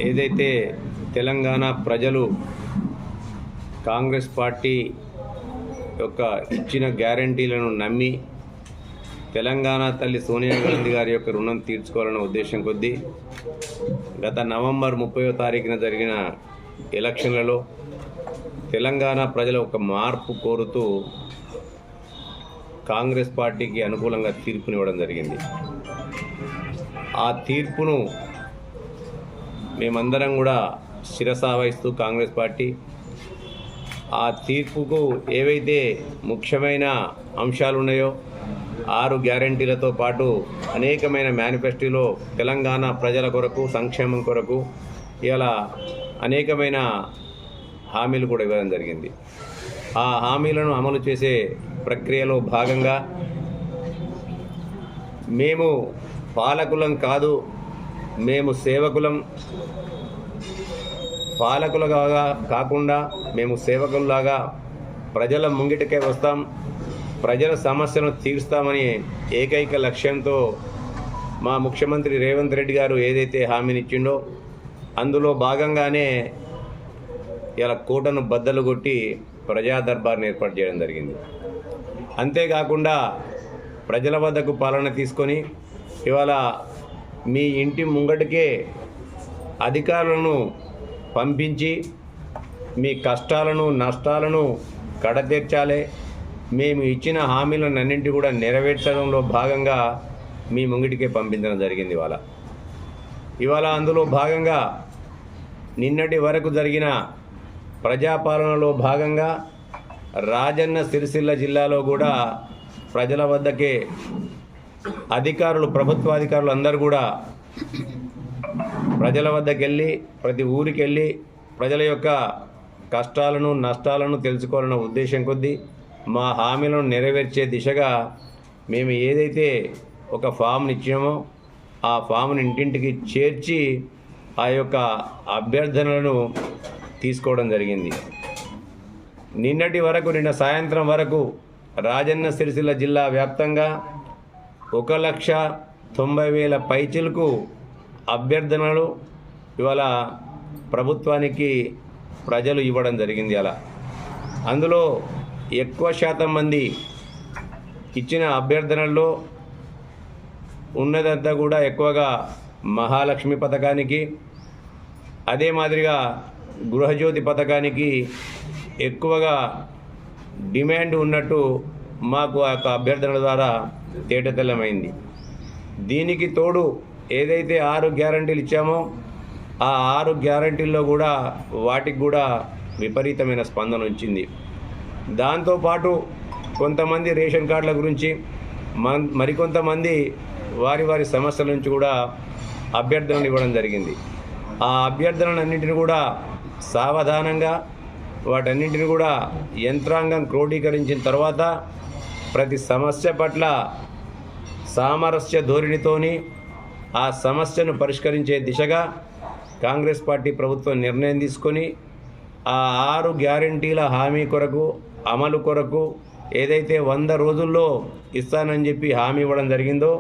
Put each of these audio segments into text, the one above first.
ఏదైతే తెలంగాణ ప్రజలు కాంగ్రెస్ పార్టీ యొక్క ఇచ్చిన గ్యారంటీలను నమ్మి తెలంగాణ తల్లి సోనియా గాంధీ గారి యొక్క రుణం తీర్చుకోవాలన్న ఉద్దేశం కొద్దీ గత నవంబర్ 30వ తారీఖున జరిగిన ఎలక్షన్లలో తెలంగాణ ప్రజల ఒక మార్పు కోరుతూ కాంగ్రెస్ పార్టీకి అనుకూలంగా తీర్పునివ్వడం జరిగింది. ఆ తీర్పును మేమందరం కూడా శిరసావహిస్తూ కాంగ్రెస్ పార్టీ ఆ తీర్పుకు ఏవైతే ముఖ్యమైన అంశాలు ఉన్నాయో 6 గ్యారంటీలతో పాటు అనేకమైన మేనిఫెస్టోలో తెలంగాణ ప్రజల కొరకు సంక్షేమం కొరకు ఇలా అనేకమైన హామీలు కూడా ఇవ్వడం జరిగింది. ఆ హామీలను అమలు చేసే ప్రక్రియలో భాగంగా మేము పాలకులం కాదు, మేము సేవకులం, పాలకులుగా కాకుండా మేము సేవకుల్లాగా ప్రజల ముంగిటికే వస్తాం, ప్రజల సమస్యలను తీరుస్తామని ఏకైక లక్ష్యంతో మా ముఖ్యమంత్రి రేవంత్ రెడ్డి గారు ఏదైతే హామీనిచ్చిండో అందులో భాగంగానే ఇలా కోటను బద్దలు కొట్టి ప్రజా దర్బార్ని ఏర్పాటు చేయడం జరిగింది. అంతేకాకుండా ప్రజల వద్దకు పాలన తీసుకొని ఇవాళ మీ ఇంటి ముంగటికే అధికారులను పంపించి మీ కష్టాలను నష్టాలను కడతీర్చాలి, మేము ఇచ్చిన హామీలన్నింటి కూడా నెరవేర్చడంలో భాగంగా మీ ముంగిటికే పంపించడం జరిగింది. ఇవాళ అందులో భాగంగా నిన్నటి వరకు జరిగిన ప్రజాపాలనలో భాగంగా రాజన్న సిరిసిల్ల జిల్లాలో కూడా ప్రజల వద్దకే అధికారులు, ప్రభుత్వాధికారులు అందరూ కూడా ప్రజల వద్దకు వెళ్ళి ప్రతి ఊరికి వెళ్ళి ప్రజల యొక్క కష్టాలను నష్టాలను తెలుసుకోవాలన్న ఉద్దేశం కొద్దీ మా హామీలను నెరవేర్చే దిశగా మేము ఏదైతే ఒక ఫామ్ని ఇచ్చామో ఆ ఫామ్ని ఇంటింటికి చేర్చి ఆ యొక్క అభ్యర్థనలను తీసుకోవడం జరిగింది. నిన్నటి వరకు, నిన్న సాయంత్రం వరకు రాజన్న సిరిసిల్ల జిల్లా వ్యాప్తంగా 1,90,000 పైచిలకు అభ్యర్థనలు ఇవాళ ప్రభుత్వానికి ప్రజలు ఇవ్వడం జరిగింది. అందులో ఎక్కువ శాతం మంది ఇచ్చిన అభ్యర్థనల్లో ఉన్నదంతా కూడా ఎక్కువగా మహాలక్ష్మి పథకానికి, అదే మాదిరిగా గృహజ్యోతి పథకానికి ఎక్కువగా డిమాండ్ ఉన్నట్టు మాకు ఆ యొక్క అభ్యర్థనల ద్వారా తేటతెల్లమైంది. దీనికి తోడు ఏదైతే 6 గ్యారంటీలు ఇచ్చామో ఆ 6 గ్యారంటీల్లో కూడా వాటికి కూడా విపరీతమైన స్పందన వచ్చింది. దాంతోపాటు కొంతమంది రేషన్ కార్డుల గురించి, మరికొంతమంది వారి సమస్యల నుంచి కూడా అభ్యర్థనలు ఇవ్వడం జరిగింది. ఆ అభ్యర్థనలన్నింటినీ కూడా సావధానంగా వాటన్నింటిని కూడా యంత్రాంగం క్రోడీకరించిన తర్వాత ప్రతి సమస్య పట్ల సామరస్య ధోరణితోని ఆ సమస్యను పరిష్కరించే దిశగా కాంగ్రెస్ పార్టీ ప్రభుత్వం నిర్ణయం తీసుకొని ఆ 6 గ్యారంటీల హామీ కొరకు, అమలు కొరకు ఏదైతే 100 రోజుల్లో ఇస్తానని చెప్పి హామీ ఇవ్వడం జరిగిందో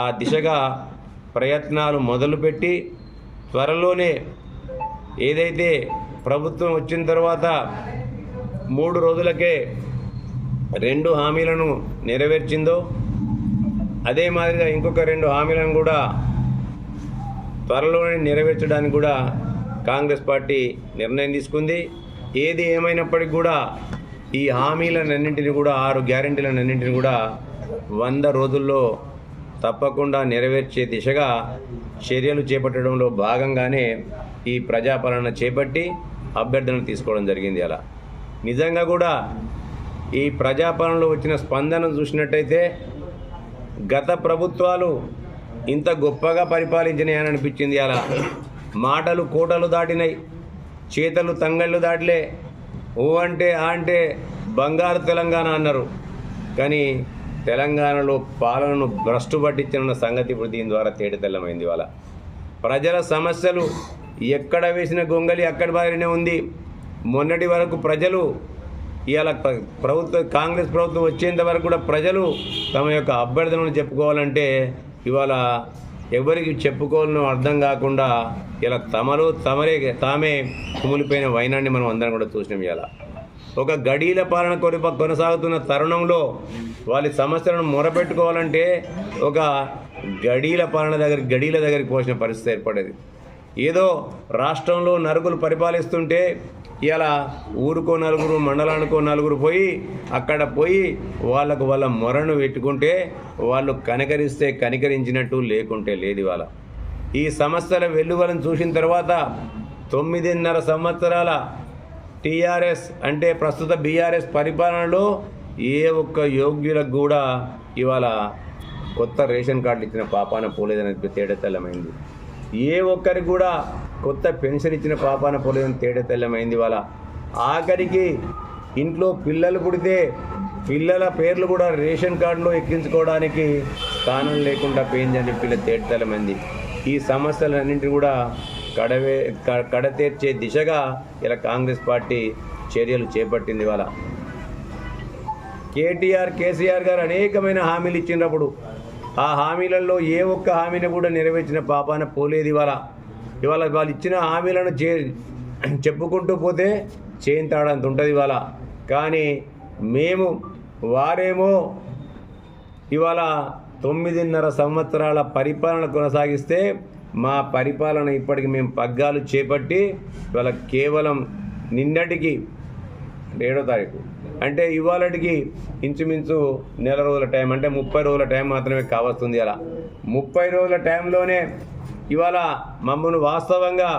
ఆ దిశగా ప్రయత్నాలు మొదలుపెట్టి త్వరలోనే ఏదైతే ప్రభుత్వం వచ్చిన తర్వాత 3 రోజులకే 2 హామీలను నెరవేర్చిందో అదే మాదిరిగా ఇంకొక 2 హామీలను కూడా త్వరలోనే నెరవేర్చడానికి కూడా కాంగ్రెస్ పార్టీ నిర్ణయం తీసుకుంది. ఏది ఏమైనప్పటికీ కూడా ఈ హామీలన్నింటినీ కూడా 6 గ్యారెంటీలన్నింటినీ కూడా 100 రోజుల్లో తప్పకుండా నెరవేర్చే దిశగా చర్యలు చేపట్టడంలో భాగంగానే ఈ ప్రజాపాలన చేపట్టి అభ్యర్థనలు తీసుకోవడం జరిగింది. నిజంగా కూడా ఈ ప్రజాపాలనలో వచ్చిన స్పందన చూసినట్టయితే గత ప్రభుత్వాలు ఇంత గొప్పగా పరిపాలించినాయని అనిపించింది. మాటలు కోటలు దాటినాయి, చేతలు తంగళ్ళు దాటిలే. ఓ అంటే ఆ అంటే బంగారు తెలంగాణ అన్నారు, కానీ తెలంగాణలో పాలనను భ్రష్టు పట్టించిన సంగతి ఇప్పుడు దీని ద్వారా తేటతెల్లమైంది. ప్రజల సమస్యలు ఎక్కడ వేసిన గొంగలి అక్కడి బారినే ఉంది. మొన్నటి వరకు ప్రజలు ఇవాళ కాంగ్రెస్ ప్రభుత్వం వచ్చేంత వరకు కూడా ప్రజలు తమ యొక్క అభ్యర్థనలు చెప్పుకోవాలంటే ఇవాళ ఎవరికి చెప్పుకోవాలనో అర్థం కాకుండా ఇలా తామే కుమిలిపోయిన వైనాన్ని మనం అందరం కూడా చూసినాం. ఇలా ఒక గడీల పాలన కొనసాగుతున్న తరుణంలో వాళ్ళ సమస్యలను మొరపెట్టుకోవాలంటే ఒక గడీల దగ్గరికి పోసిన పరిస్థితి ఏర్పడేది. ఏదో రాష్ట్రంలో నలుగురు పరిపాలిస్తుంటే ఇలా ఊరుకో నలుగురు, మండలానికో నలుగురు పోయి అక్కడ పోయి వాళ్ళ మొరను పెట్టుకుంటే వాళ్ళు కనికరించినట్టు, లేకుంటే లేదు. ఇవాళ ఈ సమస్యల వెల్లువలను చూసిన తర్వాత 9.5 సంవత్సరాల టీఆర్ఎస్ అంటే ప్రస్తుత బీఆర్ఎస్ పరిపాలనలో ఏ ఒక్క యోగ్యులకు కూడా ఇవాళ కొత్త రేషన్ కార్డులు ఇచ్చిన పాపాన పోలేదని తేడతెల్లమైంది. ఏ ఒక్కరికి కూడా కొత్త పెన్షన్ ఇచ్చిన పాపాన పోలేదని తేడతెల్లమైంది. ఇవాళ ఆఖరికి ఇంట్లో పిల్లలు పుడితే పిల్లల పేర్లు కూడా రేషన్ కార్డులో ఎక్కించుకోవడానికి స్థానం లేకుండా పోయిందని తేడతెల్లమైంది. ఈ సమస్యలన్నింటినీ కూడా కడతీర్చే దిశగా ఇలా కాంగ్రెస్ పార్టీ చర్యలు చేపట్టింది. ఇవాళ కేసీఆర్ గారు అనేకమైన హామీలు ఇచ్చినప్పుడు ఆ హామీలలో ఏ ఒక్క హామీని కూడా నెరవేర్చిన పాపాన పోలేదు. ఇవాళ వాళ్ళు ఇచ్చిన హామీలను చెప్పుకుంటూ పోతే చేయింతాడంత ఉంటుంది ఇవాళ. కానీ వారేమో ఇవాళ 9.5 సంవత్సరాల పరిపాలన కొనసాగిస్తే మా పరిపాలన ఇప్పటికి మేము పగ్గాలు చేపట్టి ఇవాళ కేవలం నిన్నటికి 7వ తారీఖు అంటే ఇవాళకి ఇంచుమించు నెల రోజుల టైం, అంటే 30 రోజుల టైం మాత్రమే కావస్తుంది. అలా 30 రోజుల టైంలోనే ఇవాళ మమ్మల్ని వాస్తవంగా